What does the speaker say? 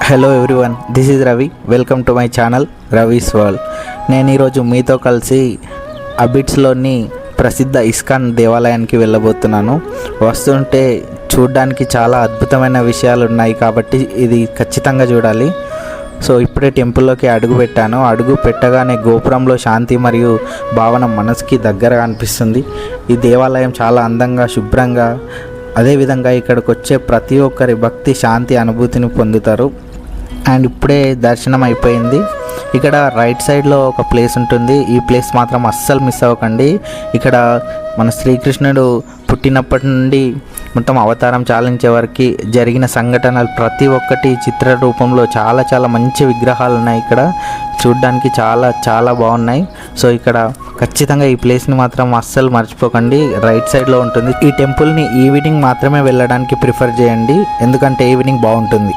Hello everyone, this is Ravi. Welcome to my channel Ravi's world. నేను ఈరోజు మీతో కలిసి అబిడ్స్లోని ప్రసిద్ధ ఇస్కాన్ దేవాలయానికి వెళ్ళబోతున్నాను. వస్తుంటే చూడడానికి చాలా అద్భుతమైన విషయాలు ఉన్నాయి కాబట్టి ఇది ఖచ్చితంగా చూడాలి. సో ఇప్పుడే టెంపుల్లోకి అడుగు పెట్టాను. అడుగు పెట్టగానే గోపురంలో శాంతి మరియు భావన మనసుకి దగ్గరగా అనిపిస్తుంది. ఈ దేవాలయం చాలా అందంగా, శుభ్రంగా, అదేవిధంగా ఇక్కడికి వచ్చే ప్రతి ఒక్కరి భక్తి, శాంతి అనుభూతిని పొందుతారు. అండ్ ఇప్పుడే దర్శనం అయిపోయింది. ఇక్కడ రైట్ సైడ్లో ఒక ప్లేస్ ఉంటుంది. ఈ ప్లేస్ మాత్రం అస్సలు మిస్ అవ్వకండి. ఇక్కడ మన శ్రీకృష్ణుడు పుట్టినప్పటి నుండి మొత్తం అవతారం చాలించే వరకు జరిగిన సంఘటనలు ప్రతి ఒక్కటి చిత్ర రూపంలో చాలా మంచి విగ్రహాలు ఉన్నాయి. ఇక్కడ చూడడానికి చాలా బాగున్నాయి. సో ఇక్కడ ఖచ్చితంగా ఈ ప్లేస్ని మాత్రం అస్సలు మర్చిపోకండి. రైట్ సైడ్లో ఉంటుంది. ఈ టెంపుల్ని ఈవినింగ్ మాత్రమే వెళ్ళడానికి ప్రిఫర్ చేయండి, ఎందుకంటే ఈవినింగ్ బాగుంటుంది.